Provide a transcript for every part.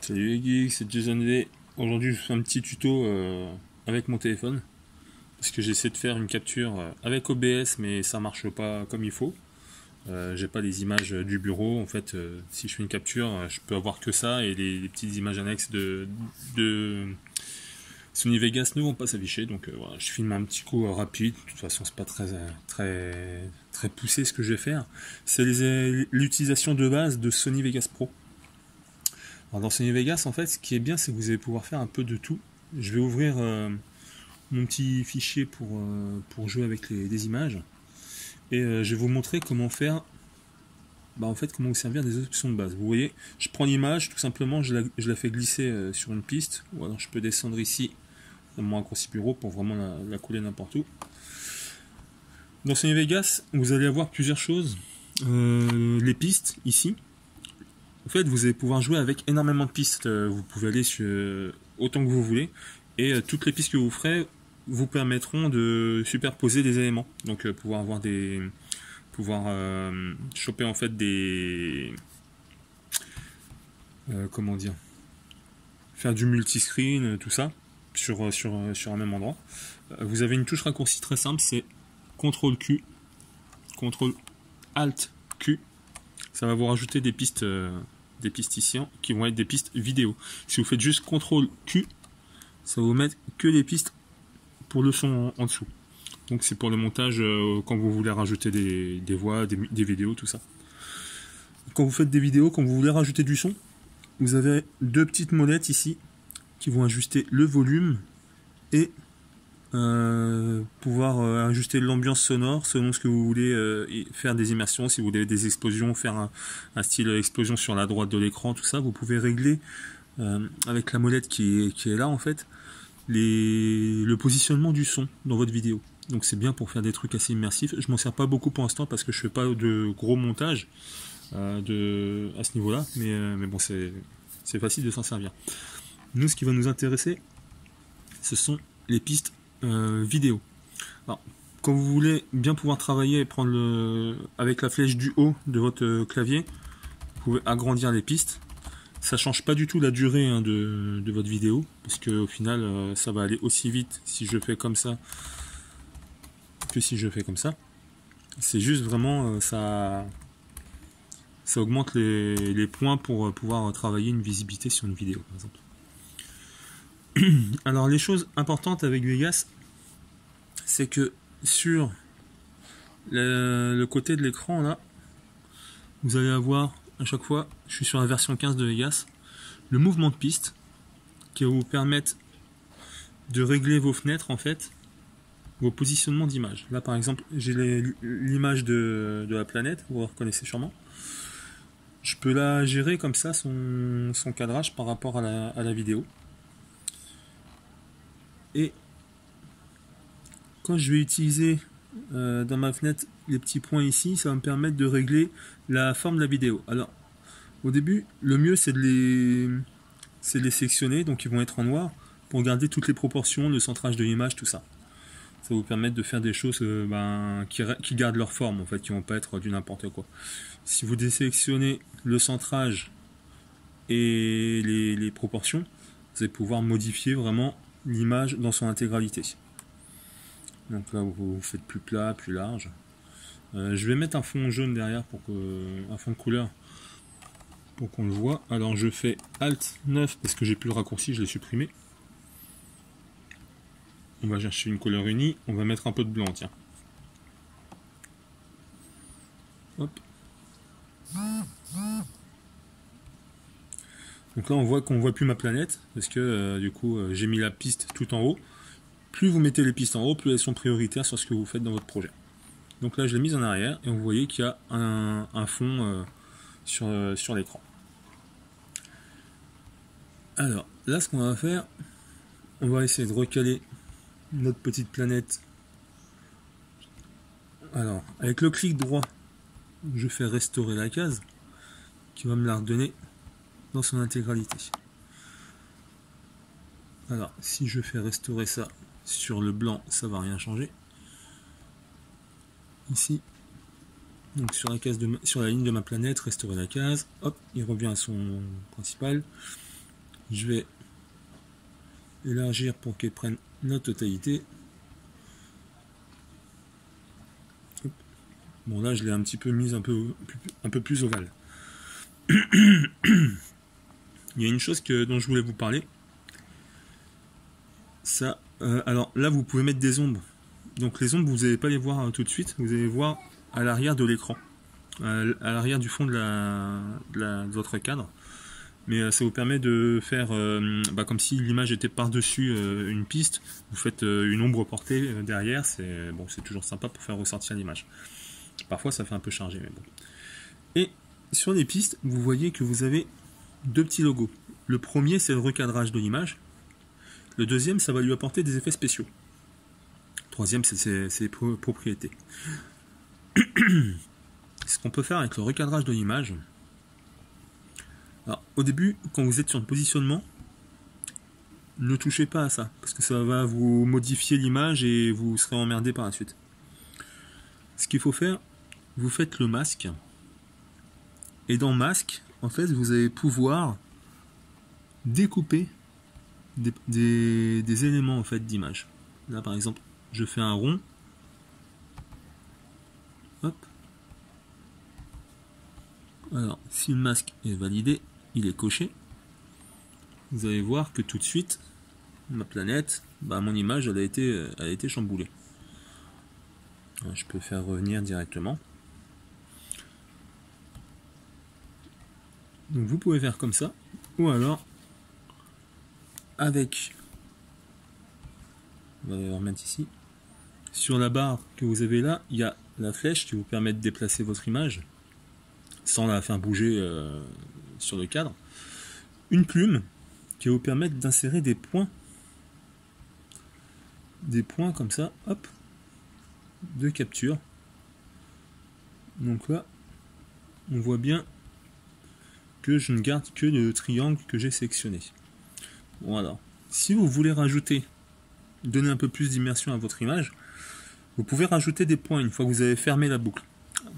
Salut les geeks, c'est Jason V. Aujourd'hui je fais un petit tuto avec mon téléphone parce que j'essaie de faire une capture avec OBS mais ça marche pas comme il faut. J'ai pas les images du bureau en fait. Si je fais une capture, je peux avoir que ça et les petites images annexes de Sony Vegas ne vont pas s'afficher. Donc voilà, je filme un petit coup rapide. De toute façon c'est pas très poussé ce que je vais faire. C'est l'utilisation de base de Sony Vegas Pro. Alors dans Sony Vegas, en fait, ce qui est bien, c'est que vous allez pouvoir faire un peu de tout. Je vais ouvrir mon petit fichier pour jouer avec des images. Et je vais vous montrer comment faire, en fait, comment vous servir des options de base. Vous voyez, je prends l'image, tout simplement, je la fais glisser sur une piste. Ou alors je peux descendre ici, dans mon raccourci bureau, pour vraiment la coller n'importe où. Dans Sony Vegas, vous allez avoir plusieurs choses. Les pistes, ici. En fait, vous allez pouvoir jouer avec énormément de pistes. Vous pouvez aller sur autant que vous voulez. Et toutes les pistes que vous ferez vous permettront de superposer des éléments. Donc pouvoir avoir choper en fait comment dire, faire du multiscreen, tout ça sur un même endroit. Vous avez une touche raccourci très simple, c'est CTRL Q, CTRL ALT Q. Ça va vous rajouter des pistes ici qui vont être des pistes vidéo. Si vous faites juste CTRL Q, ça va vous mettre que les pistes pour le son en dessous. Donc c'est pour le montage quand vous voulez rajouter des voix, des vidéos, tout ça. Quand vous faites des vidéos, quand vous voulez rajouter du son, vous avez deux petites molettes ici qui vont ajuster le volume et pouvoir ajuster l'ambiance sonore selon ce que vous voulez faire des immersions. Si vous voulez des explosions, faire un style explosion sur la droite de l'écran, tout ça, vous pouvez régler avec la molette qui est là en fait le positionnement du son dans votre vidéo. Donc c'est bien pour faire des trucs assez immersifs. Je m'en sers pas beaucoup pour l'instant parce que je fais pas de gros montage à ce niveau là, mais bon, c'est facile de s'en servir. Nous, ce qui va nous intéresser, ce sont les pistes vidéo. Alors, quand vous voulez bien pouvoir travailler et prendre avec la flèche du haut de votre clavier, vous pouvez agrandir les pistes. Ça change pas du tout la durée de votre vidéo, parce que au final ça va aller aussi vite si je fais comme ça que si je fais comme ça. C'est juste vraiment ça augmente les points pour pouvoir travailler une visibilité sur une vidéo par exemple. Alors les choses importantes avec Vegas, c'est que sur le côté de l'écran là, vous allez avoir à chaque fois, je suis sur la version 15 de Vegas, le mouvement de piste qui va vous permettre de régler vos fenêtres en fait, vos positionnements d'image. Là par exemple, j'ai l'image de la planète, vous la reconnaissez sûrement. Je peux la gérer comme ça, son cadrage par rapport à la vidéo. Et quand je vais utiliser dans ma fenêtre les petits points ici, ça va me permettre de régler la forme de la vidéo. Alors au début, le mieux c'est de les sectionner, donc ils vont être en noir, pour garder toutes les proportions, le centrage de l'image, tout ça. Ça va vous permettre de faire des choses qui gardent leur forme, en fait, qui vont pas être du n'importe quoi. Si vous désélectionnez le centrage et les proportions, vous allez pouvoir modifier vraiment l'image dans son intégralité. Donc là, vous faites plus plat, plus large. Je vais mettre un fond jaune derrière, un fond de couleur, pour qu'on le voit. Alors je fais Alt 9 parce que j'ai plus le raccourci, je l'ai supprimé. On va chercher une couleur unie, on va mettre un peu de blanc, tiens. Hop. Donc là on voit qu'on voit plus ma planète parce que du coup j'ai mis la piste tout en haut. Plus vous mettez les pistes en haut, plus elles sont prioritaires sur ce que vous faites dans votre projet. Donc là je l'ai mise en arrière et vous voyez qu'il y a un fond sur l'écran. Alors là ce qu'on va faire, on va essayer de recaler notre petite planète. Alors avec le clic droit, je fais restaurer la case qui va me la redonner dans son intégralité. Alors si je fais restaurer ça sur le blanc, ça va rien changer. Ici, donc sur la ligne de ma planète, restaurer la case, hop, il revient à son principal. Je vais élargir pour qu'elle prenne la totalité. Hop. Bon là je l'ai un petit peu mise un peu plus ovale. Il y a une chose dont je voulais vous parler. Ça, alors là vous pouvez mettre des ombres. Donc les ombres vous n'allez pas les voir tout de suite, vous allez voir à l'arrière de l'écran, à l'arrière du fond de votre cadre. Mais ça vous permet de faire comme si l'image était par-dessus une piste. Vous faites une ombre portée derrière, c'est toujours sympa pour faire ressortir l'image. Parfois ça fait un peu chargé, mais bon. Et sur les pistes, vous voyez que vous avez deux petits logos. Le premier, c'est le recadrage de l'image. Le deuxième, ça va lui apporter des effets spéciaux. Le troisième, c'est ses propriétés. Ce qu'on peut faire avec le recadrage de l'image. Alors, au début, quand vous êtes sur le positionnement, ne touchez pas à ça, parce que ça va vous modifier l'image et vous serez emmerdé par la suite. Ce qu'il faut faire, vous faites le masque. Et dans masque, en fait, vous allez pouvoir découper des éléments en fait d'image. Là, par exemple, je fais un rond. Hop. Alors, si le masque est validé, il est coché. Vous allez voir que tout de suite, ma planète, mon image, elle a été chamboulée. Je peux faire revenir directement. Donc vous pouvez faire comme ça, ou alors avec, on va remettre ici, sur la barre que vous avez là, il y a la flèche qui vous permet de déplacer votre image sans la faire bouger sur le cadre. Une plume qui va vous permettre d'insérer des points comme ça, hop, de capture. Donc là, on voit bien que je ne garde que le triangle que j'ai sélectionné. Voilà. Si vous voulez donner un peu plus d'immersion à votre image, vous pouvez rajouter des points une fois que vous avez fermé la boucle.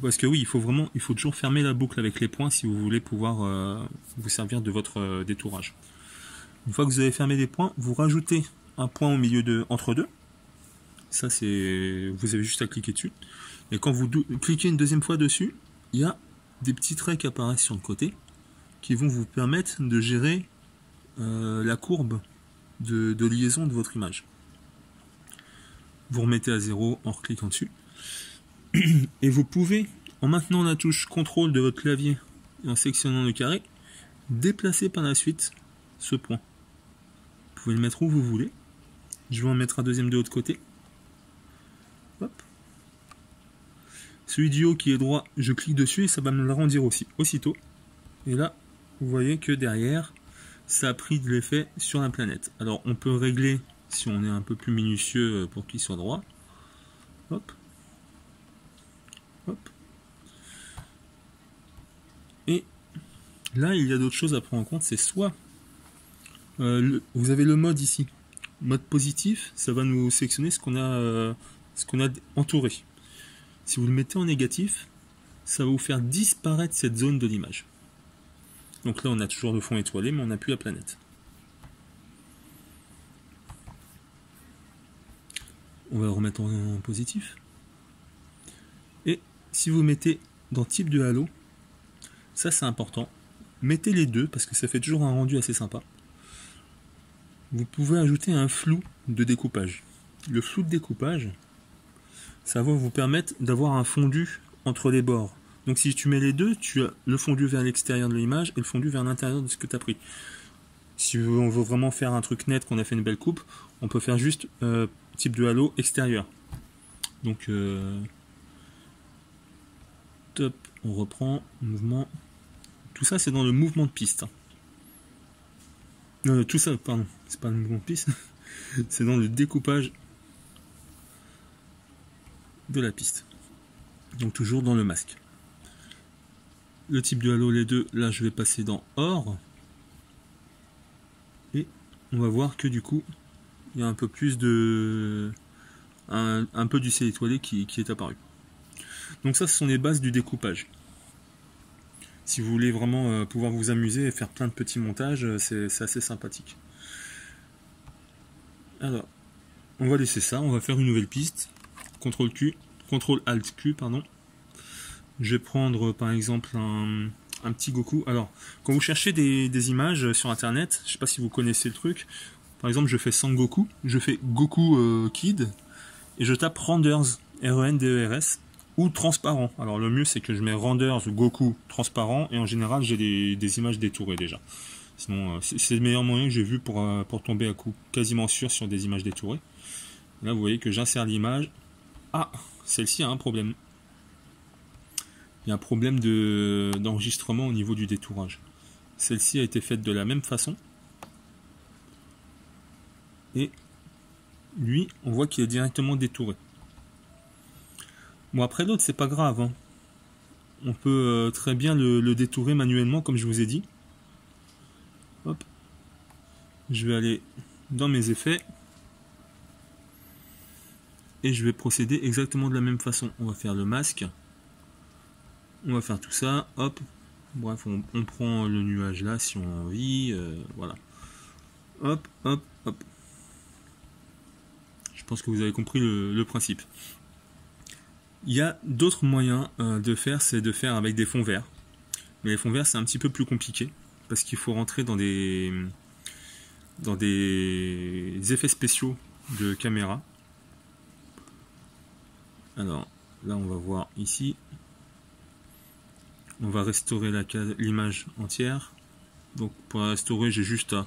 Parce que oui, il faut toujours fermer la boucle avec les points si vous voulez pouvoir vous servir de votre détourage. Une fois que vous avez fermé les points, vous rajoutez un point au milieu entre deux. Ça, vous avez juste à cliquer dessus. Et quand vous cliquez une deuxième fois dessus, il y a des petits traits qui apparaissent sur le côté qui vont vous permettre de gérer la courbe de liaison de votre image. Vous remettez à 0 en recliquant dessus. Et vous pouvez, en maintenant la touche CTRL de votre clavier et en sélectionnant le carré, déplacer par la suite ce point. Vous pouvez le mettre où vous voulez. Je vais en mettre un deuxième de l'autre côté. Hop. Celui du haut qui est droit, je clique dessus et ça va me l'arrondir aussitôt. Et là, vous voyez que derrière, ça a pris de l'effet sur la planète. Alors on peut régler si on est un peu plus minutieux pour qu'il soit droit. Hop. Hop. Et là, il y a d'autres choses à prendre en compte. C'est soit vous avez le mode ici, mode positif, ça va nous sélectionner ce qu'on a entouré. Si vous le mettez en négatif, ça va vous faire disparaître cette zone de l'image. Donc là, on a toujours le fond étoilé, mais on n'a plus la planète. On va le remettre en positif. Et si vous mettez dans type de halo, ça c'est important. Mettez les deux parce que ça fait toujours un rendu assez sympa. Vous pouvez ajouter un flou de découpage. Le flou de découpage, ça va vous permettre d'avoir un fondu entre les bords. Donc si tu mets les deux, tu as le fondu vers l'extérieur de l'image et le fondu vers l'intérieur de ce que tu as pris. Si on veut vraiment faire un truc net, qu'on a fait une belle coupe, on peut faire juste type de halo extérieur. Donc top, on reprend, mouvement. Tout ça c'est dans le mouvement de piste. Tout ça, pardon, c'est pas le mouvement de piste, c'est dans le découpage de la piste. Donc toujours dans le masque. Le type de halo, les deux, là je vais passer dans or. Et on va voir que du coup, il y a un peu plus de... un peu du ciel étoilé qui est apparu. Donc ça, ce sont les bases du découpage. Si vous voulez vraiment pouvoir vous amuser et faire plein de petits montages, c'est assez sympathique. Alors, on va laisser ça, on va faire une nouvelle piste. CTRL Alt Q, pardon. Je vais prendre par exemple un petit Goku. Alors, quand vous cherchez des images sur internet, je sais pas si vous connaissez le truc. Par exemple, je fais Sangoku, je fais Goku Kid et je tape Renders, R-E-N-D-E-R-S, ou transparent. Alors le mieux c'est que je mets Renders ou Goku transparent et en général j'ai des images détourées déjà. Sinon, c'est le meilleur moyen que j'ai vu pour tomber à coup quasiment sûr sur des images détourées. Là vous voyez que j'insère l'image. Ah, celle-ci a un problème. Il y a un problème d'enregistrement au niveau du détourage. Celle-ci a été faite de la même façon. Et lui, on voit qu'il est directement détouré. Bon, après l'autre, c'est pas grave. Hein. On peut très bien le détourer manuellement, comme je vous ai dit. Hop. Je vais aller dans mes effets. Et je vais procéder exactement de la même façon. On va faire le masque. On va faire tout ça. Hop. Bref, on prend le nuage là si on a envie. Voilà. Hop, hop, hop. Je pense que vous avez compris le principe. Il y a d'autres moyens de faire, c'est de faire avec des fonds verts. Mais les fonds verts, c'est un petit peu plus compliqué. Parce qu'il faut rentrer dans des effets spéciaux de caméra. Alors, là, on va voir ici. On va restaurer l'image entière. Donc, pour la restaurer, j'ai juste à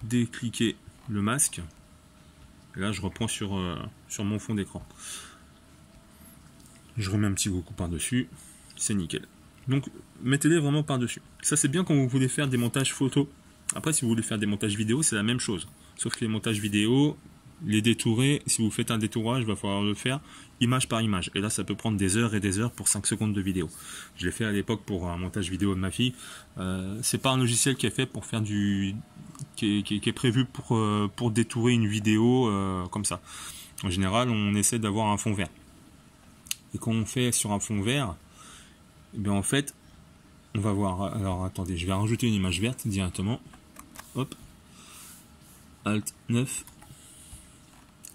décliquer le masque. Et là, je reprends sur mon fond d'écran. Je remets un petit Goku par-dessus. C'est nickel. Donc, mettez-les vraiment par-dessus. Ça, c'est bien quand vous voulez faire des montages photos. Après, si vous voulez faire des montages vidéo, c'est la même chose. Sauf que les montages vidéo, les détourer, si vous faites un détourage, il va falloir le faire image par image. Et là, ça peut prendre des heures et des heures pour 5 secondes de vidéo. Je l'ai fait à l'époque pour un montage vidéo de ma fille. C'est pas un logiciel qui est fait pour faire qui est prévu pour détourer une vidéo comme ça. En général, on essaie d'avoir un fond vert. Et quand on fait sur un fond vert, eh bien en fait, on va voir. Alors attendez, je vais rajouter une image verte directement. Hop. Alt 9.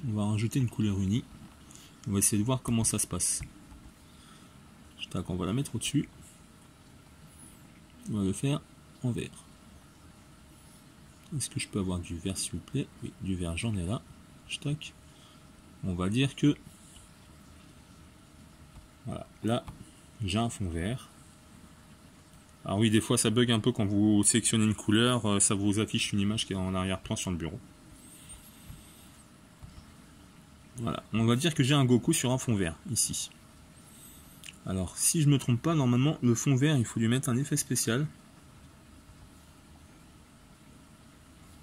On va rajouter une couleur unie. On va essayer de voir comment ça se passe. On va la mettre au-dessus. On va le faire en vert. Est-ce que je peux avoir du vert s'il vous plaît? Oui, du vert, j'en ai là. On va dire que voilà, là j'ai un fond vert. Alors oui, des fois ça bug un peu quand vous sélectionnez une couleur, ça vous affiche une image qui est en arrière-plan sur le bureau. Voilà, on va dire que j'ai un Goku sur un fond vert, ici. Alors, si je me trompe pas, normalement, le fond vert, il faut lui mettre un effet spécial.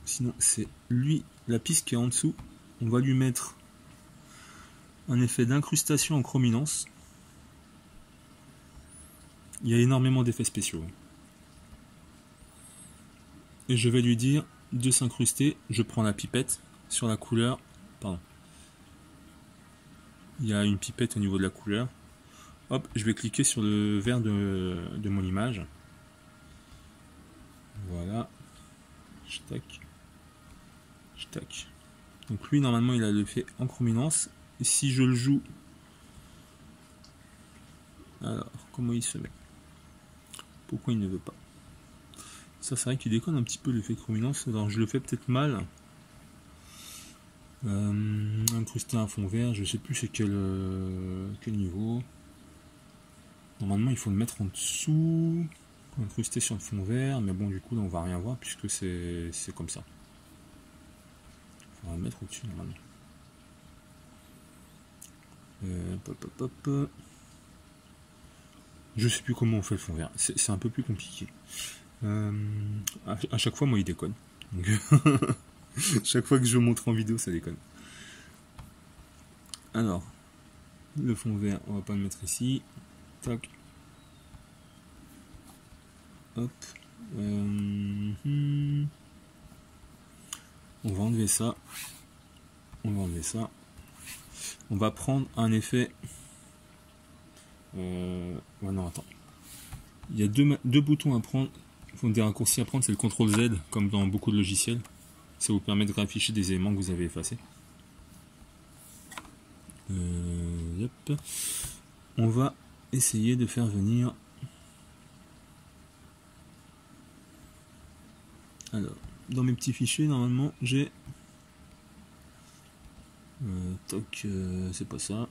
Sinon, c'est lui, la piste qui est en dessous. On va lui mettre un effet d'incrustation en chrominance. Il y a énormément d'effets spéciaux. Et je vais lui dire de s'incruster. Je prends la pipette sur la couleur. Pardon. Il y a une pipette au niveau de la couleur. Hop, je vais cliquer sur le vert de mon image. Voilà. Tac. Donc lui, normalement, il a l'effet en chrominance. Et si je le joue... Alors, comment il se met? Pourquoi il ne veut pas? Ça, c'est vrai qu'il déconne un petit peu l'effet chrominance. Alors, je le fais peut-être mal. Incruster un fond vert, je sais plus c'est quel niveau. Normalement il faut le mettre en dessous, incruster sur le fond vert, mais bon du coup là on va rien voir puisque c'est comme ça. On va le mettre au-dessus normalement. Je sais plus comment on fait le fond vert, c'est un peu plus compliqué. À chaque fois moi il déconne. Donc chaque fois que je montre en vidéo, ça déconne. Alors, le fond vert, on va pas le mettre ici. Tac. Hop. On va enlever ça. On va prendre un effet. Ouais, non, attends. Il y a deux boutons à prendre, des raccourcis à prendre, c'est le CTRL Z, comme dans beaucoup de logiciels. Ça vous permet de réafficher des éléments que vous avez effacés. Yep. On va essayer de faire venir. Alors, dans mes petits fichiers, normalement, j'ai. Toc, c'est pas ça.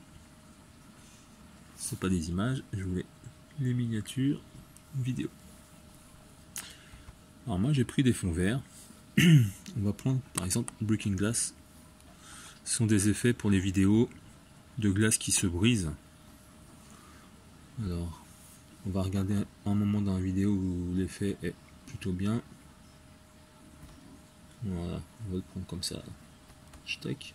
C'est pas des images, je voulais les miniatures vidéo. Alors, moi, j'ai pris des fonds verts. On va prendre par exemple Breaking Glass. Ce sont des effets pour les vidéos de glace qui se brisent. Alors, on va regarder un moment dans la vidéo où l'effet est plutôt bien. Voilà, on va le prendre comme ça. Tac.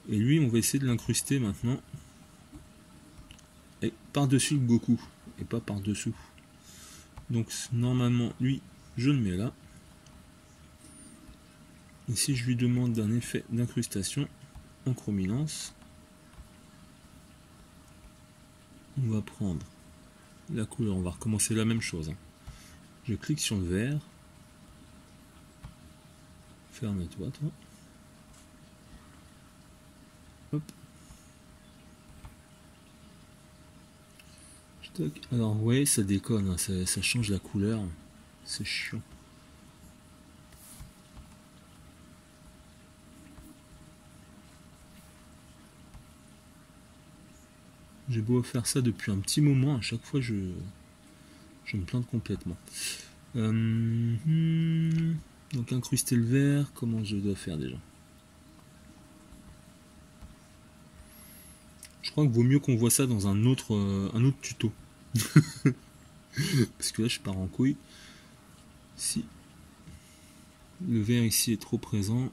Et lui, on va essayer de l'incruster maintenant. Et par-dessus le Goku, et pas par-dessous. Donc, normalement, lui, je le mets là. Et si je lui demande d'un effet d'incrustation en chrominance, on va prendre la couleur, on va recommencer la même chose. Je clique sur le vert. Ferme-toi, toi. Hop. Alors ouais, ça déconne, hein, ça change la couleur. C'est chiant. J'ai beau faire ça depuis un petit moment, à chaque fois je me plante complètement. Donc incruster le vert, comment je dois faire déjà? Je crois qu'il vaut mieux qu'on voit ça dans un autre tuto. Parce que là je pars en couille. Si le vert ici est trop présent,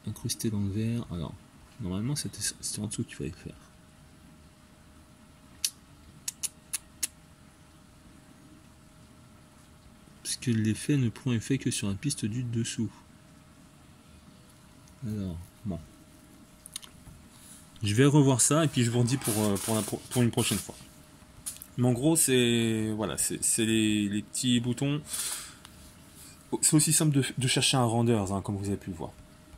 incruster dans le vert, alors normalement c'était en dessous qu'il fallait faire. Parce que l'effet ne prend effet que sur la piste du dessous. Alors, bon. Je vais revoir ça et puis je vous redis pour une prochaine fois. Mais en gros, c'est voilà, c'est les petits boutons. C'est aussi simple de chercher un render, hein, comme vous avez pu le voir.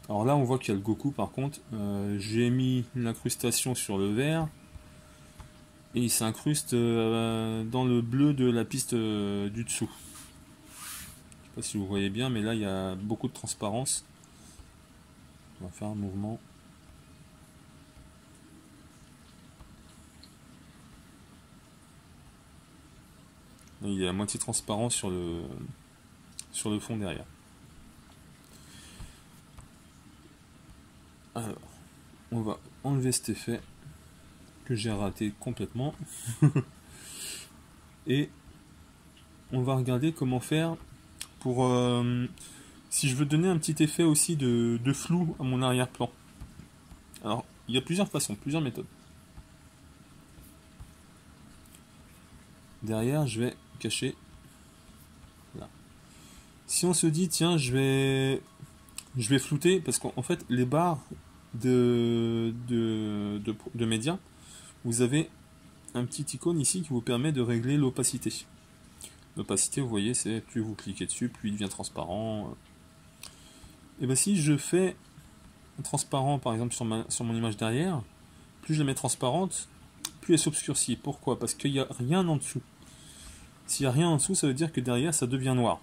Alors là, on voit qu'il y a le Goku par contre. J'ai mis l'incrustation sur le vert. Et il s'incruste dans le bleu de la piste du dessous. Je sais pas si vous voyez bien, mais là, il y a beaucoup de transparence. On va faire un mouvement. Il est à moitié transparent sur le fond derrière. Alors, on va enlever cet effet que j'ai raté complètement. Et on va regarder comment faire pour si je veux donner un petit effet aussi de flou à mon arrière-plan. Alors, il y a plusieurs façons, plusieurs méthodes. Derrière, je vais cacher. Là. Si on se dit, tiens, je vais flouter, parce qu'en fait, les barres de médias, vous avez un petit icône ici qui vous permet de régler l'opacité. L'opacité, vous voyez, c'est plus vous cliquez dessus, plus il devient transparent. Et bien si je fais transparent, par exemple, sur mon image derrière, plus je la mets transparente, plus elle s'obscurcit. Pourquoi? Parce qu'il n'y a rien en dessous. S'il n'y a rien en dessous, ça veut dire que derrière, ça devient noir.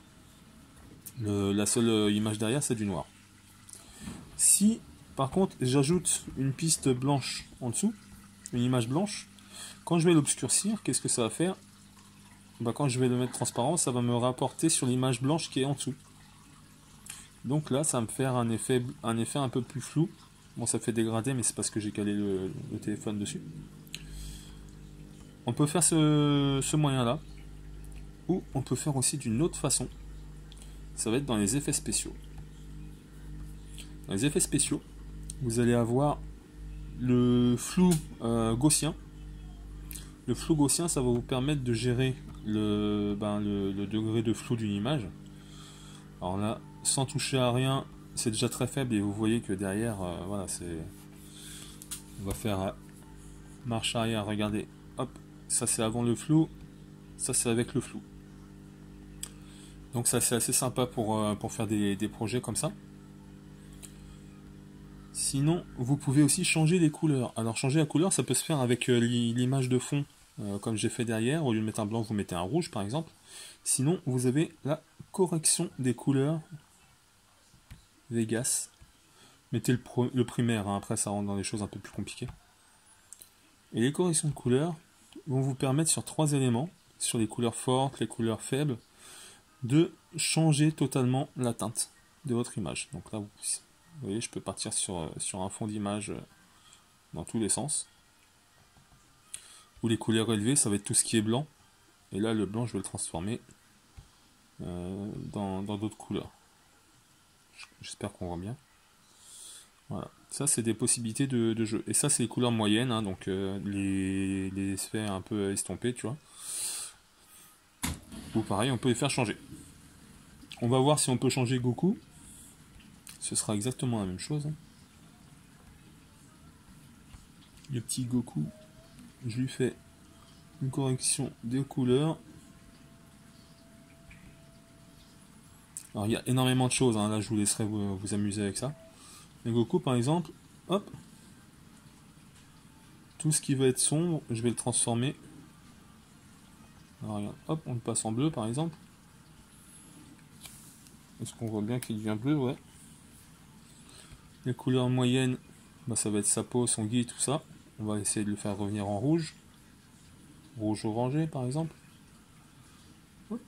La seule image derrière, c'est du noir. Si, par contre, j'ajoute une piste blanche en dessous, une image blanche, quand je vais l'obscurcir, qu'est-ce que ça va faire? Quand je vais le mettre transparent, ça va me rapporter sur l'image blanche qui est en dessous. Donc là, ça va me faire un effet un peu plus flou. Bon, ça fait dégradé, mais c'est parce que j'ai calé le téléphone dessus. On peut faire ce moyen-là. Ou on peut faire aussi d'une autre façon. Ça va être dans les effets spéciaux. Dans les effets spéciaux, vous allez avoir le flou gaussien. Le flou gaussien, ça va vous permettre de gérer le degré de flou d'une image. Alors là, sans toucher à rien, c'est déjà très faible et vous voyez que derrière, voilà, c'est. On va faire marche arrière, regardez, hop, ça c'est avant le flou, ça c'est avec le flou. Donc ça c'est assez sympa pour faire des projets comme ça. Sinon, vous pouvez aussi changer les couleurs. Alors changer la couleur, ça peut se faire avec l'image de fond, comme j'ai fait derrière. Au lieu de mettre un blanc, vous mettez un rouge par exemple. Sinon, vous avez la correction des couleurs Vegas. Mettez le primaire, hein, après ça rentre dans des choses un peu plus compliquées. Et les corrections de couleurs vont vous permettre sur 3 éléments, sur les couleurs fortes, les couleurs faibles, de changer totalement la teinte de votre image. Donc là, vous voyez, je peux partir sur un fond d'image dans tous les sens. Ou les couleurs élevées, ça va être tout ce qui est blanc. Et là, le blanc, je vais le transformer dans d'autres couleurs. J'espère qu'on voit bien. Voilà. Ça, c'est des possibilités de jeu. Et ça, c'est les couleurs moyennes, hein, donc les sphères un peu estompées, tu vois. Ou pareil, on peut les faire changer. On va voir si on peut changer Goku. Ce sera exactement la même chose. Le petit Goku, je lui fais une correction des couleurs. Alors il y a énormément de choses, hein. Là je vous laisserai vous amuser avec ça. Mais Goku par exemple, hop, tout ce qui va être sombre, je vais le transformer. Alors regarde, hop, on le passe en bleu par exemple. Est-ce qu'on voit bien qu'il devient bleu? Ouais. Les couleurs moyennes, bah, ça va être sa peau, son gui, tout ça. On va essayer de le faire revenir en rouge. Rouge orangé par exemple. Hop.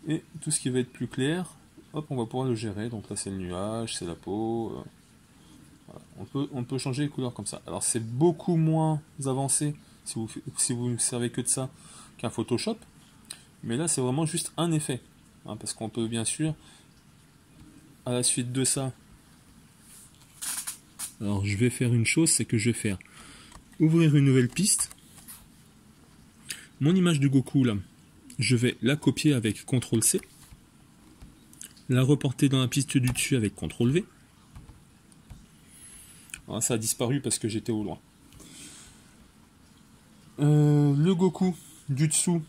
Et tout ce qui va être plus clair, hop, on va pouvoir le gérer. Donc là c'est le nuage, c'est la peau. Voilà. On peut changer les couleurs comme ça. Alors c'est beaucoup moins avancé si vous ne servez que de ça qu'un Photoshop. Mais là c'est vraiment juste un effet. Hein, parce qu'on peut bien sûr, à la suite de ça, alors je vais faire une chose, c'est que je vais faire ouvrir une nouvelle piste. Mon image de Goku là, je vais la copier avec CTRL-C, la reporter dans la piste du dessus avec CTRL-V. Alors, ça a disparu parce que j'étais au loin. Le Goku du dessous,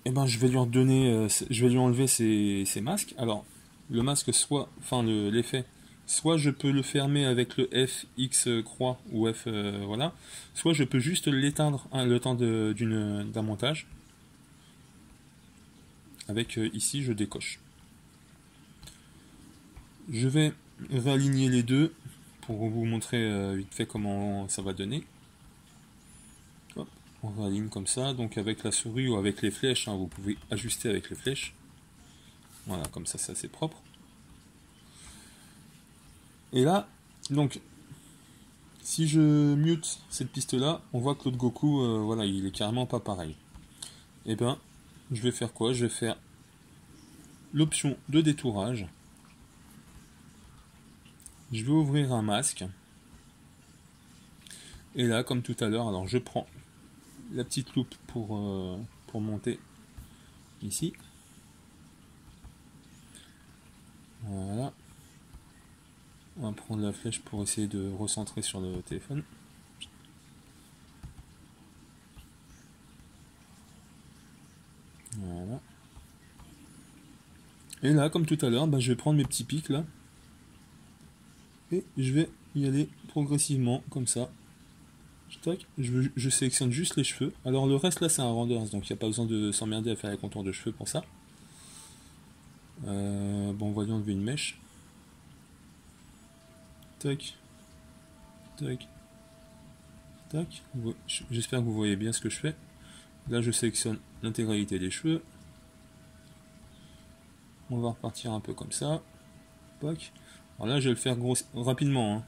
eh ben, je vais lui redonner, je vais lui enlever ses masques. Alors, le masque, l'effet, soit je peux le fermer avec le F, X croix ou F, voilà, soit je peux juste l'éteindre le temps d'un montage. Avec ici, je décoche. Je vais réaligner les deux pour vous montrer vite fait comment ça va donner. Hop, on réaligne comme ça, donc avec la souris ou avec les flèches, hein, vous pouvez ajuster avec les flèches. Voilà, comme ça c'est assez propre. Et là, donc, si je mute cette piste là, on voit que l'autre Goku, voilà, il est carrément pas pareil. Et ben, je vais faire quoi? Je vais faire l'option de détourage. Je vais ouvrir un masque. Et là, comme tout à l'heure, alors je prends la petite loupe pour monter ici. Voilà. On va prendre la flèche pour essayer de recentrer sur le téléphone. Voilà. Et là, comme tout à l'heure, bah, je vais prendre mes petits pics là. Et je vais y aller progressivement, comme ça. Tac, je sélectionne juste les cheveux. Alors le reste là c'est un render, donc il n'y a pas besoin de s'emmerder à faire les contours de cheveux pour ça. Bon, on va lui enlever une mèche. Tac. Tac. Tac. J'espère que vous voyez bien ce que je fais. Là je sélectionne l'intégralité des cheveux. On va repartir un peu comme ça. Tac. Alors là je vais le faire rapidement. Hein.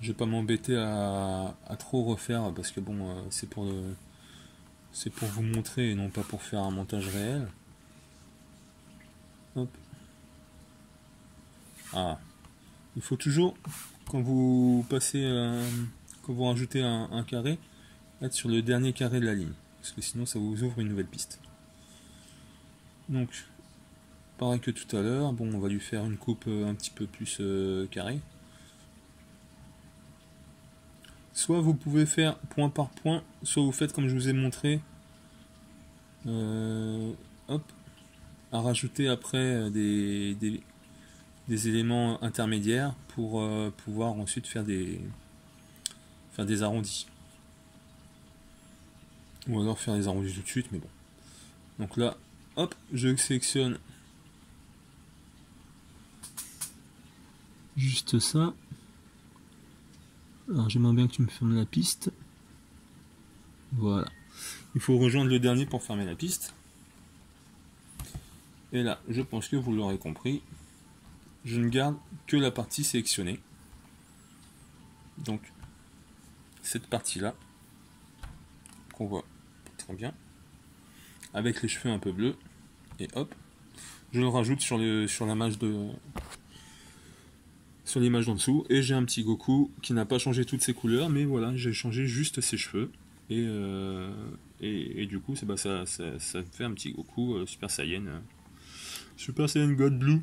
Je vais pas m'embêter à trop refaire parce que bon c'est pour vous montrer et non pas pour faire un montage réel. Hop. Ah. Il faut toujours, quand vous rajoutez un carré, être sur le dernier carré de la ligne. Parce que sinon ça vous ouvre une nouvelle piste. Donc, pareil que tout à l'heure, bon on va lui faire une coupe un petit peu plus carrée. Soit vous pouvez faire point par point, soit vous faites comme je vous ai montré, hop, à rajouter après des éléments intermédiaires pour pouvoir ensuite faire des arrondis. Ou alors faire des arrondis tout de suite, mais bon. Donc là, hop, je sélectionne juste ça. Alors j'aimerais bien que tu me fermes la piste. Voilà. Il faut rejoindre le dernier pour fermer la piste. Et là, je pense que vous l'aurez compris. Je ne garde que la partie sélectionnée. Donc, cette partie-là, qu'on voit très bien, avec les cheveux un peu bleus. Et hop, je le rajoute sur l'image d'en dessous, et j'ai un petit Goku qui n'a pas changé toutes ses couleurs, mais voilà, j'ai changé juste ses cheveux, et du coup ça me fait un petit Goku Super Saiyan God Blue.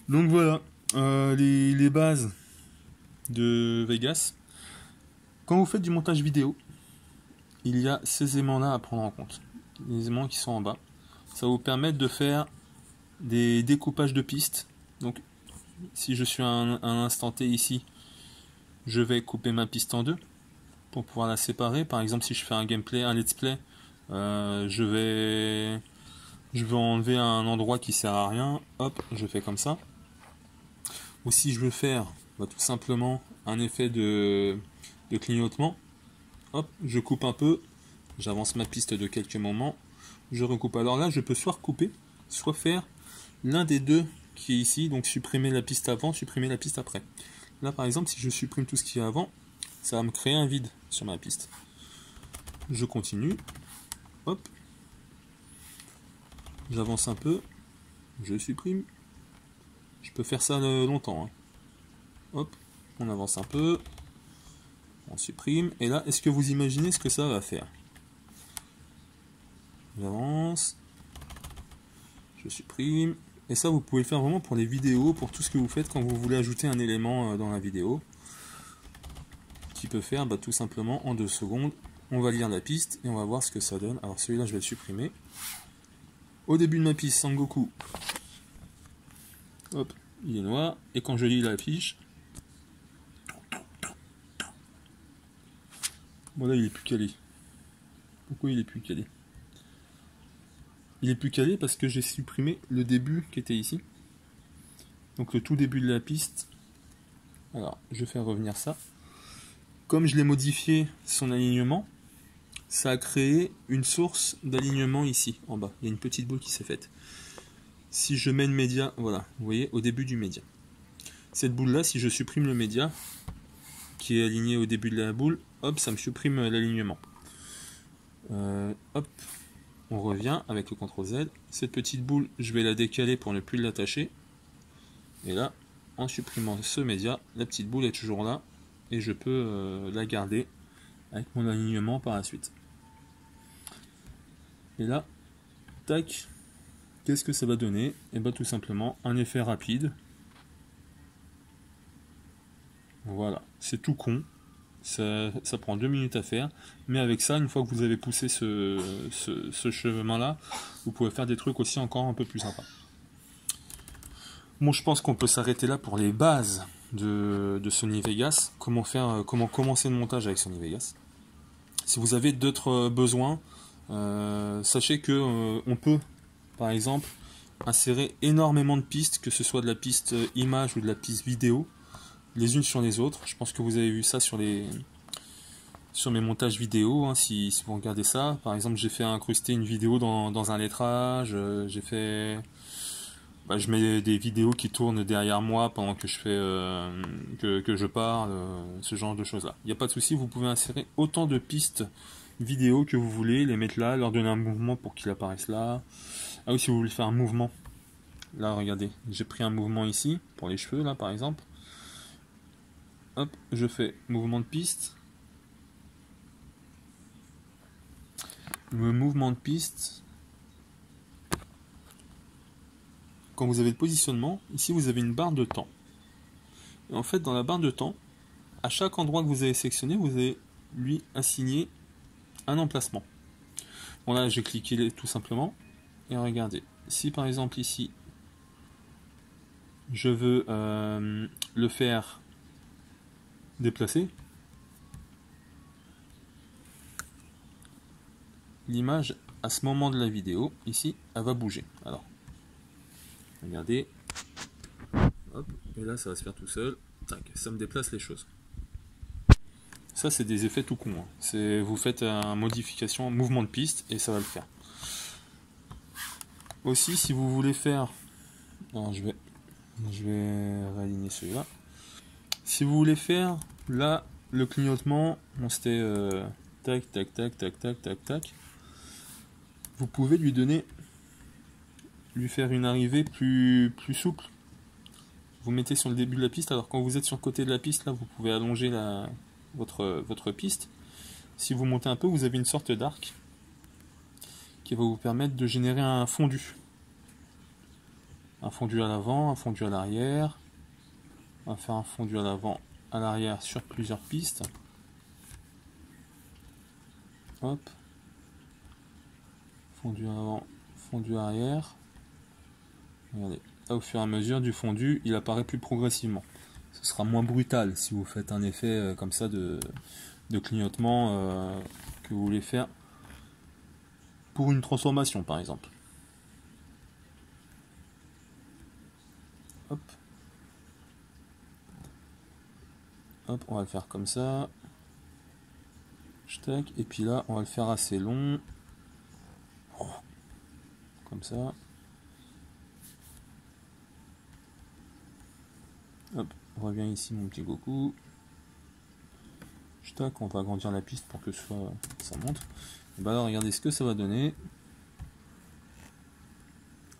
Donc voilà, les bases de Vegas. Quand vous faites du montage vidéo, il y a ces aimants là à prendre en compte, les aimants qui sont en bas. Ça va vous permettre de faire des découpages de pistes. Donc si je suis à un instant T ici, je vais couper ma piste en deux pour pouvoir la séparer. Par exemple, si je fais un gameplay, un let's play, je vais enlever un endroit qui sert à rien. Hop, je fais comme ça. Ou si je veux faire tout simplement un effet de clignotement, hop, je coupe un peu, j'avance ma piste de quelques moments, je recoupe. Alors là, je peux soit recouper, soit faire l'un des deux qui est ici, donc supprimer la piste avant, supprimer la piste après. Là par exemple, si je supprime tout ce qui est avant, ça va me créer un vide sur ma piste. Je continue, hop, j'avance un peu, je supprime. Je peux faire ça longtemps, hein. Hop, on avance un peu, on supprime, et là, est-ce que vous imaginez ce que ça va faire? J'avance, je supprime. Et ça, vous pouvez le faire vraiment pour les vidéos, pour tout ce que vous faites quand vous voulez ajouter un élément dans la vidéo. Qui peut faire tout simplement en 2 secondes. On va lire la piste et on va voir ce que ça donne. Alors celui-là, je vais le supprimer. Au début de ma piste, Sangoku, hop, il est noir. Et quand je lis la fiche, bon là, il est plus calé. Pourquoi il est plus calé? Il est plus calé parce que j'ai supprimé le début qui était ici. Donc le tout début de la piste. Alors, je vais faire revenir ça. Comme je l'ai modifié son alignement, ça a créé une source d'alignement ici, en bas. Il y a une petite boule qui s'est faite. Si je mets le média, voilà, vous voyez, au début du média. Cette boule-là, si je supprime le média, qui est aligné au début de la boule, hop, ça me supprime l'alignement. Hop, on revient avec le CTRL Z. Cette petite boule, je vais la décaler pour ne plus l'attacher. Et là, en supprimant ce média, la petite boule est toujours là. Et je peux la garder avec mon alignement par la suite. Et là, tac, qu'est-ce que ça va donner? Et tout simplement un effet rapide. Voilà, c'est tout con. Ça prend 2 minutes à faire, mais avec ça, une fois que vous avez poussé ce chemin-là, vous pouvez faire des trucs aussi encore un peu plus sympas. Bon, je pense qu'on peut s'arrêter là pour les bases de Sony Vegas. Comment commencer le montage avec Sony Vegas. Si vous avez d'autres besoins, sachez que on peut, par exemple, insérer énormément de pistes, que ce soit de la piste image ou de la piste vidéo, les unes sur les autres. Je pense que vous avez vu ça sur mes montages vidéo, hein, si vous regardez ça. Par exemple, j'ai fait incruster une vidéo dans un lettrage, j'ai fait... je mets des vidéos qui tournent derrière moi pendant que je fais que je parle, ce genre de choses là. Il n'y a pas de souci, vous pouvez insérer autant de pistes vidéo que vous voulez, les mettre là, leur donner un mouvement pour qu'il apparaisse là. Ah oui, si vous voulez faire un mouvement, là regardez, j'ai pris un mouvement ici, pour les cheveux là par exemple. Hop, je fais mouvement de piste. Le mouvement de piste, quand vous avez le positionnement, ici vous avez une barre de temps. Et en fait, dans la barre de temps, à chaque endroit que vous avez sélectionné, vous allez lui assigner un emplacement. Bon là j'ai cliqué tout simplement, et regardez, si par exemple ici, je veux le faire déplacer, l'image à ce moment de la vidéo, ici, elle va bouger. Alors, regardez, hop, et là ça va se faire tout seul, tac, ça me déplace les choses. Ça c'est des effets tout con, hein. C'est, vous faites une modification, mouvement de piste, et ça va le faire. Aussi, si vous voulez faire, alors je vais réaligner celui-là. Si vous voulez faire, là, le clignotement, bon, c'était tac, tac, tac, tac, tac, tac, tac. Vous pouvez lui faire une arrivée plus souple. Vous mettez sur le début de la piste, alors quand vous êtes sur le côté de la piste, là, vous pouvez allonger votre piste. Si vous montez un peu, vous avez une sorte d'arc qui va vous permettre de générer un fondu. Un fondu à l'avant, un fondu à l'arrière. On va faire un fondu à l'avant, à l'arrière sur plusieurs pistes. Hop. Fondu à l'avant, fondu arrière. Regardez. Là, au fur et à mesure du fondu, il apparaît plus progressivement. Ce sera moins brutal si vous faites un effet comme ça de clignotement que vous voulez faire pour une transformation par exemple. Hop. Hop, on va le faire comme ça. Tac, et puis là, on va le faire assez long. Comme ça. Hop, on revient ici mon petit Goku. Tac, on va agrandir la piste pour que ça monte. Et bah alors regardez ce que ça va donner.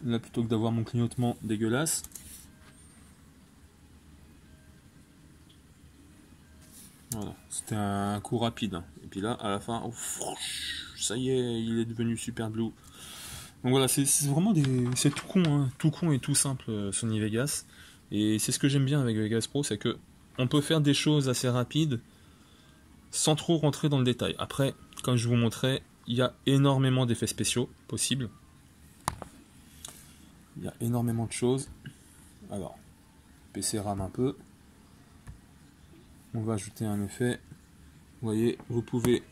Là, plutôt que d'avoir mon clignotement dégueulasse, voilà, c'était un coup rapide. Et puis là, à la fin, ça y est, il est devenu super blue. Donc voilà, c'est vraiment c'est tout con, hein, tout con et tout simple Sony Vegas. Et c'est ce que j'aime bien avec Vegas Pro, c'est que on peut faire des choses assez rapides sans trop rentrer dans le détail. Après, comme je vous montrais, il y a énormément d'effets spéciaux possibles. Il y a énormément de choses. Alors, PC rame un peu. On va ajouter un effet. Vous voyez, vous pouvez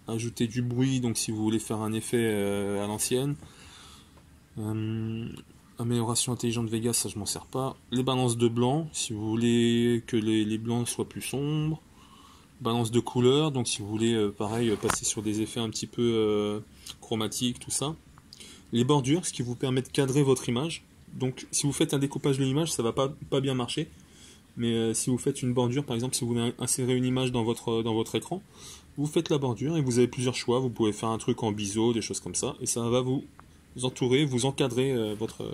ajouter du bruit, donc si vous voulez faire un effet à l'ancienne. Amélioration intelligente de Vegas, ça je m'en sers pas. Les balances de blanc, si vous voulez que les blancs soient plus sombres. Balance de couleurs, donc si vous voulez pareil passer sur des effets un petit peu chromatiques, tout ça. Les bordures, ce qui vous permet de cadrer votre image. Donc si vous faites un découpage de l'image, ça va pas bien marcher. Mais si vous faites une bordure, par exemple si vous voulez insérer une image dans votre écran, vous faites la bordure et vous avez plusieurs choix. Vous pouvez faire un truc en biseau, des choses comme ça, et ça va vous entourer, vous encadrer votre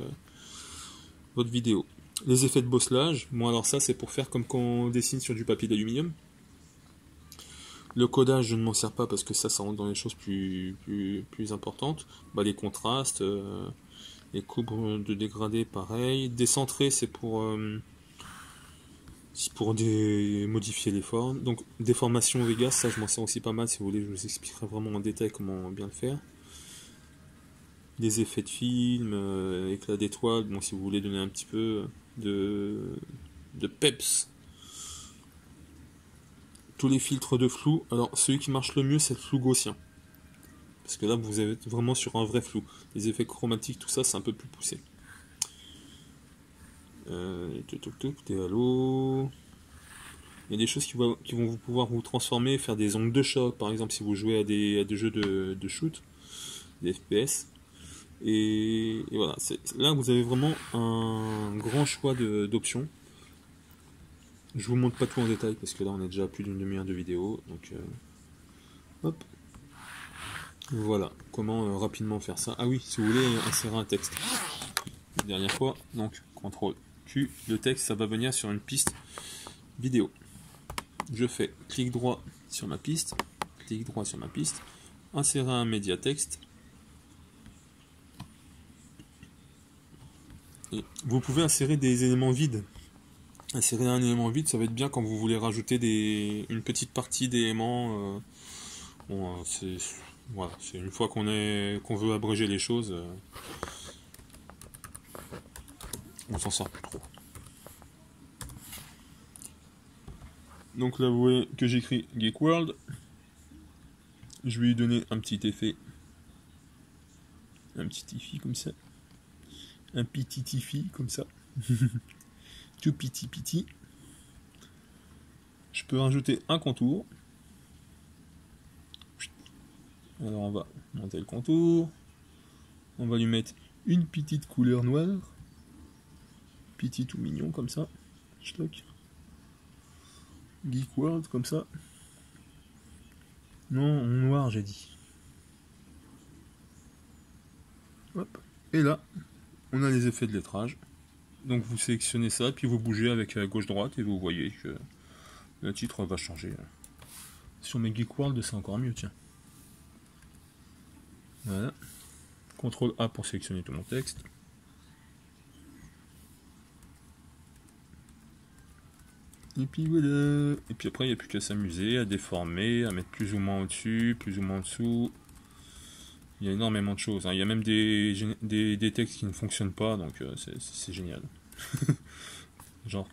vidéo. Les effets de bosselage, bon alors ça c'est pour faire comme quand on dessine sur du papier d'aluminium. Le codage, je ne m'en sers pas parce que ça rentre dans les choses plus importantes. Bah, les contrastes, les courbes de dégradé, pareil. Décentrer, c'est pour modifier les formes. Donc, déformation Vegas, ça je m'en sers aussi pas mal. Si vous voulez, je vous expliquerai vraiment en détail comment bien le faire. Des effets de film, éclat d'étoiles, bon, si vous voulez donner un petit peu de peps. Tous les filtres de flou, alors celui qui marche le mieux c'est le flou gaussien, parce que là vous êtes vraiment sur un vrai flou. Les effets chromatiques, tout ça c'est un peu plus poussé. Des halos. Il y a des choses qui vont pouvoir vous transformer, faire des ongles de choc par exemple si vous jouez à des jeux de shoot, des FPS. Et voilà, là vous avez vraiment un grand choix d'options. Je vous montre pas tout en détail parce que là on est déjà à plus d'une demi-heure de vidéo, donc hop. Voilà comment rapidement faire ça. Ah oui, si vous voulez insérer un texte. La dernière fois, donc CTRL Q, le texte ça va venir sur une piste vidéo. Je fais clic droit sur ma piste, insérer un média texte. Et vous pouvez insérer des éléments vides. Insérer un élément vide, ça va être bien quand vous voulez rajouter une petite partie d'éléments. Bon, voilà, c'est une fois qu'on veut abréger les choses, on s'en sort plus trop. Donc là, vous voyez que j'écris Geek World. Je vais lui donner un petit effet. Un petit tifi comme ça. Un petit tifi comme ça. Tout petit. Je peux rajouter un contour. Alors on va monter le contour. On va lui mettre une petite couleur noire. Petit tout mignon comme ça. Schlock. Geek World comme ça. Non, en noir j'ai dit. Hop. Et là, on a les effets de lettrage. Donc vous sélectionnez ça, puis vous bougez avec gauche-droite et vous voyez que le titre va changer. Sur mes Geek World, c'est encore mieux, tiens. Voilà. CTRL A pour sélectionner tout mon texte. Et puis voilà. Et puis après, il n'y a plus qu'à s'amuser, à déformer, à mettre plus ou moins au-dessus, plus ou moins en dessous. Il y a énormément de choses. Il y a même des textes qui ne fonctionnent pas, donc c'est génial. Genre,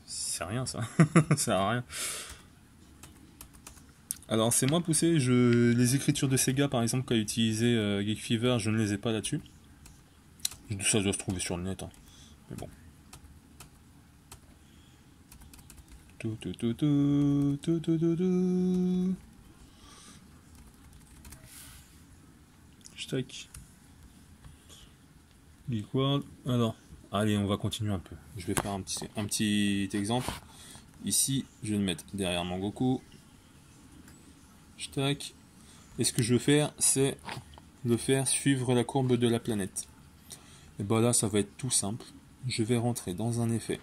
c'est rien ça. Ça sert à rien. Alors c'est moins poussé, les écritures de Sega par exemple qu'a utilisé Geek Fever, je ne les ai pas là-dessus. Ça doit se trouver sur le net, hein. Mais bon. Tac. Geek World. Alors, allez, on va continuer un peu. Je vais faire un petit exemple. Ici, je vais le mettre derrière mon Goku. Tac. Et ce que je veux faire, c'est le faire suivre la courbe de la planète. Et bah là, ça va être tout simple. Je vais rentrer dans un effet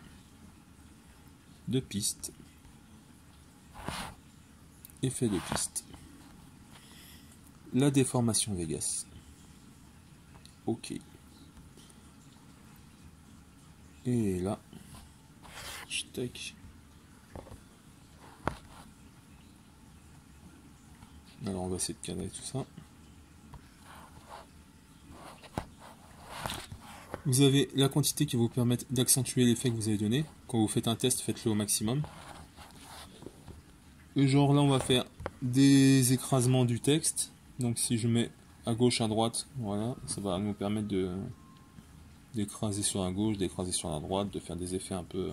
de piste. Effet de piste. La déformation Vegas. Ok. Et là, tac. Alors on va essayer de cadrer tout ça. Vous avez la quantité qui vous permet d'accentuer l'effet que vous avez donné. Quand vous faites un test, faites-le au maximum. Et genre là, on va faire des écrasements du texte. Donc si je mets à gauche, à droite, voilà, ça va nous permettre d'écraser sur la gauche, d'écraser sur la droite, de faire des effets un peu...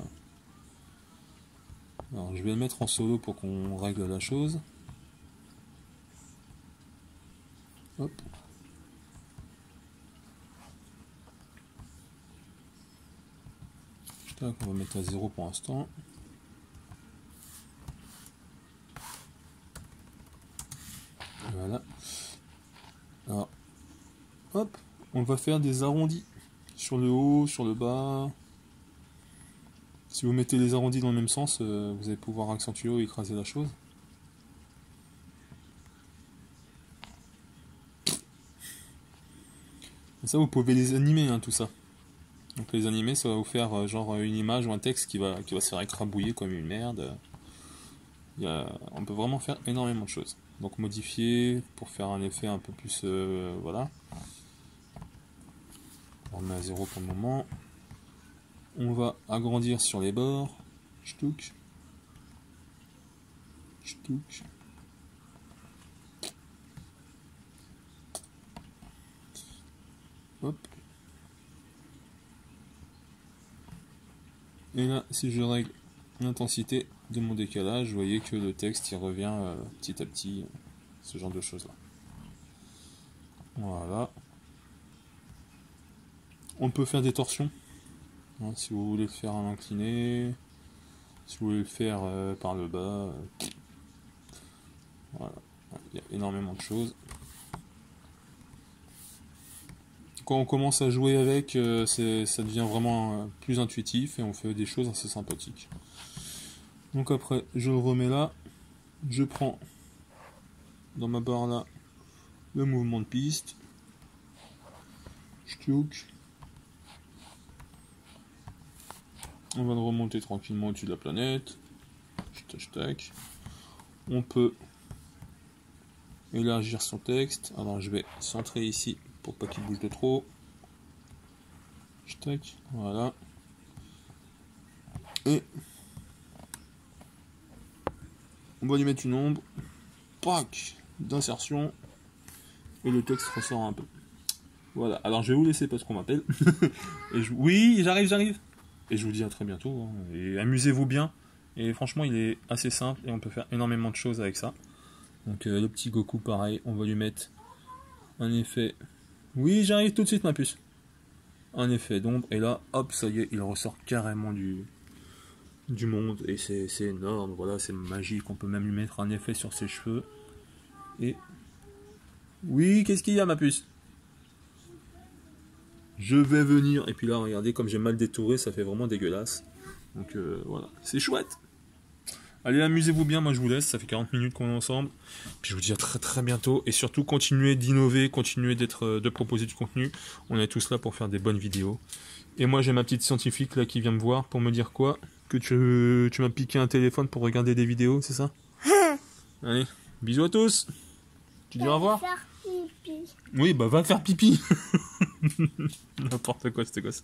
Alors je vais le mettre en solo pour qu'on règle la chose. Hop. On va mettre à 0 pour l'instant. Voilà. Alors, hop, on va faire des arrondis sur le haut, sur le bas. Si vous mettez les arrondis dans le même sens, vous allez pouvoir accentuer ou écraser la chose. Et ça, vous pouvez les animer, hein, tout ça. Donc les animer, ça va vous faire genre une image ou un texte qui va se faire écrabouiller comme une merde. On peut vraiment faire énormément de choses. Donc modifier pour faire un effet un peu plus... voilà. On met à 0 pour le moment. On va agrandir sur les bords. Ch'touk. Ch'touk. Hop. Et là, si je règle l'intensité de mon décalage, vous voyez que le texte il revient petit à petit, ce genre de choses là. Voilà. On peut faire des torsions, hein, si vous voulez le faire en incliné, si vous voulez le faire par le bas. Voilà. Il y a énormément de choses. Quand on commence à jouer avec, ça devient vraiment plus intuitif et on fait des choses assez sympathiques. Donc après, je le remets là. Je prends dans ma barre là le mouvement de piste. Je toque. On va le remonter tranquillement au-dessus de la planète. Tac. On peut élargir son texte. Alors je vais centrer ici pour pas qu'il bouge de trop. Tac, voilà. Et on va lui mettre une ombre. Pac, d'insertion. Et le texte ressort un peu. Voilà, alors je vais vous laisser parce qu'on m'appelle. Oui, j'arrive. Et je vous dis à très bientôt. Hein. Et amusez-vous bien. Et franchement, il est assez simple et on peut faire énormément de choses avec ça. Donc le petit Goku, pareil, on va lui mettre un effet. Oui, j'arrive tout de suite, ma puce. Un effet d'ombre. Et là, hop, ça y est, il ressort carrément du monde. Et c'est énorme. Voilà, c'est magique. On peut même lui mettre un effet sur ses cheveux. Et oui, qu'est-ce qu'il y a, ma puce? Je vais venir. Et puis là, regardez, comme j'ai mal détouré, ça fait vraiment dégueulasse. Donc voilà, c'est chouette. Allez, amusez-vous bien, moi je vous laisse, ça fait 40 minutes qu'on est ensemble. Puis je vous dis à très très bientôt. Et surtout, continuez d'innover, continuez de proposer du contenu. On est tous là pour faire des bonnes vidéos. Et moi j'ai ma petite scientifique là qui vient me voir pour me dire quoi? Que tu m'as piqué un téléphone pour regarder des vidéos, c'est ça? Allez, bisous à tous. Tu dis au revoir? Oui, bah va faire pipi. N'importe quoi, c'était gosse.